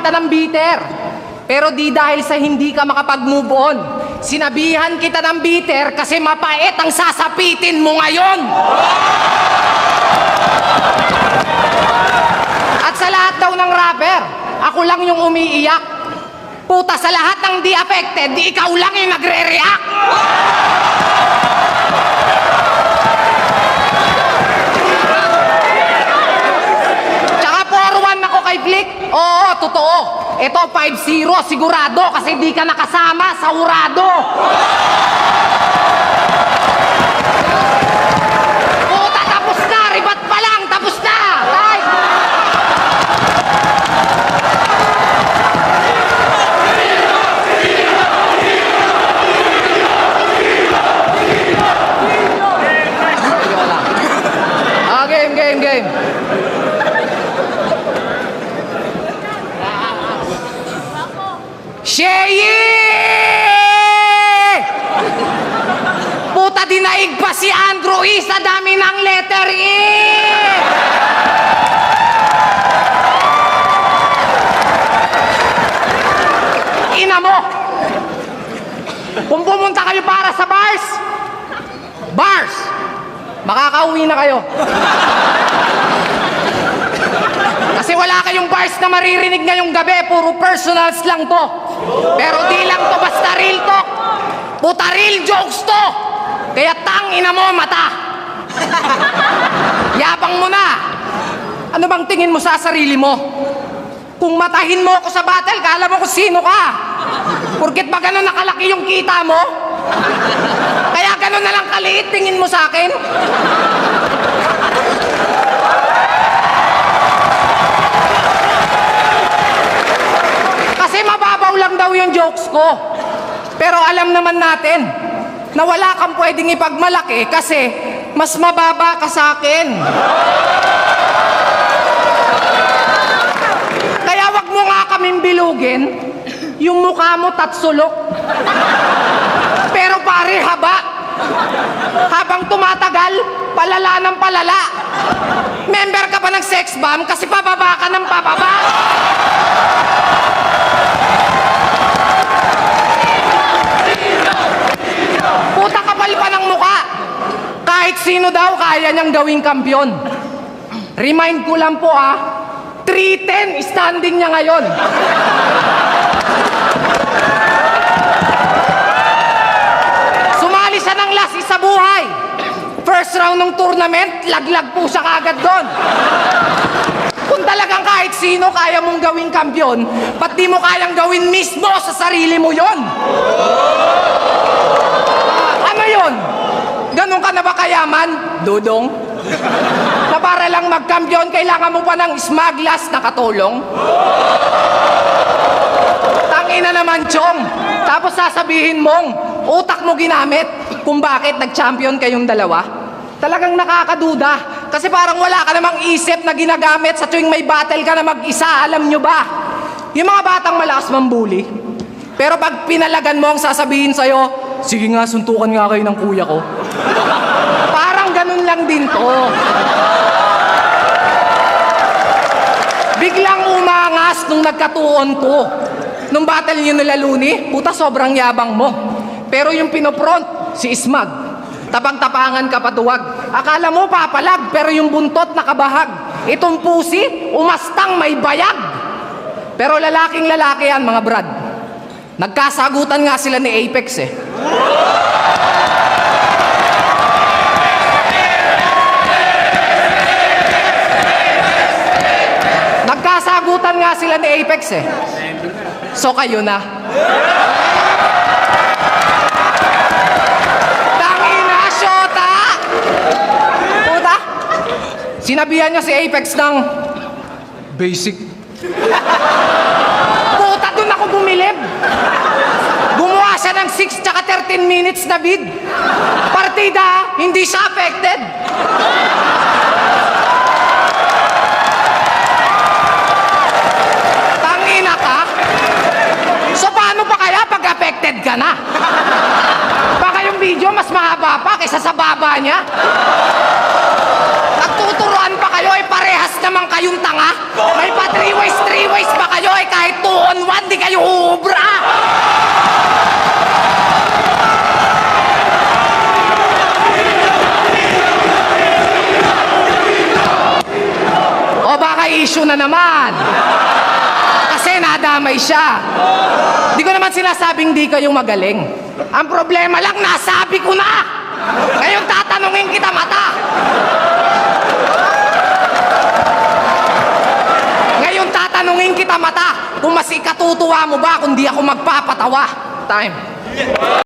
kita ng bitter. Pero di dahil sa hindi ka makapag-move on. Sinabihan kita ng bitter kasi mapait ang sasapitin mo ngayon. At sa lahat daw ng rapper, ako lang yung umiiyak. Puta, sa lahat ng di affected, di ikaw lang yung nagre-react. Tsaka 4-1 ako kay Flick. Oo, totoo. Ito 5-0, sigurado kasi di ka nakasama sa urado. Puta, tapos na. Ribat pa lang, tapos na. Ay. Game. Sheyi! Puta, dinaig pa si Andrew E. Sa dami ng letter E! Ina mo! Kung pumunta kayo para sa bars, makakauwi na kayo. Kasi wala kayong bars na maririnig ngayong gabi, puro personals lang to. Pero di lang to basta real talk. Puta, real jokes to. Kaya tangina mo, mata. Yabang mo na. Ano bang tingin mo sa sarili mo? Kung matahin mo ako sa battle, kala mo kung sino ka. Porket ba ganun nakalaki yung kita mo? Kaya ganun na lang kaliit, tingin mo sa akin? Kasi mababaw lang daw yung jokes ko. Pero alam naman natin na wala kang pwedeng ipagmalaki kasi mas mababa ka sa akin. Kaya wag mo nga kaming bilugin, yung mukha mo tatsulok. Pero pare, habang tumatagal, palala ng palala. Member ka pa ng sex bomb kasi pababa ka ng pababa. Puta, kapal pa ng mukha. Kahit sino daw kaya niyang gawing kampiyon. Remind ko lang po 310 standing niya ngayon. Sumali siya ng last sa buhay. First round ng tournament, laglag po siya kagad doon. Kung talagang kahit sino kaya mong gawing kampiyon, ba't di mo kayang gawin mismo sa sarili mo yon? Ano yon? Ganun ka na ba kayaman, Dudong? Na para lang magkampiyon, kailangan mo pa ng smaglas na katulong? Tangina naman, Chong. Tapos sasabihin mong, utak mo ginamit kung bakit nag-champion kayong dalawa? Talagang nakakaduda. Kasi parang wala ka namang isip na ginagamit sa tuwing may battle ka na mag-isa. Alam nyo ba? Yung mga batang malakas mambuli. Pero pag pinalagan mo ang sasabihin sa'yo, sige nga, suntukan nga kayo ng kuya ko. Parang ganun lang din to. Biglang umangas nung nagkatuon to. Nung battle nyo nila Luni, puta, sobrang yabang mo. Pero yung pinopront, si Ismag, tapang-tapangan ka patuwag. Akala mo papalag, pero yung buntot nakabahag. Itong pusi, umastang may bayag. Pero lalaking lalaki yan, mga brad. Nagkasagutan nga sila ni Apex eh. Nagkasagutan nga sila ni Apex eh. So kayo na. Tangina, Shota! Puta! Sinabihan niya si Apex ng basic. Puta, dun ako bumilib. Gumawa siya ng 6 tsaka 13 minutes na bid. Partida, hindi siya affected. Tangina ka? So paano pa kaya pag affected ka na? Baka yung video mas mahaba pa kaysa sa baba niya. Nagtuturuan pa kayo, parehas naman kayong tanga. May pa 3 ways pa kayo, kahit 2-on-1, di kayo uubra! O baka issue na naman. Kasi nadamay siya. Di ko naman sinasabing di kayong magaling. Ang problema lang, nasabi ko na! Ngayon tatanungin kita mata! Ngayon tatanungin kita mata kung mas ikatutuwa mo ba kung di ako magpapatawa. Time.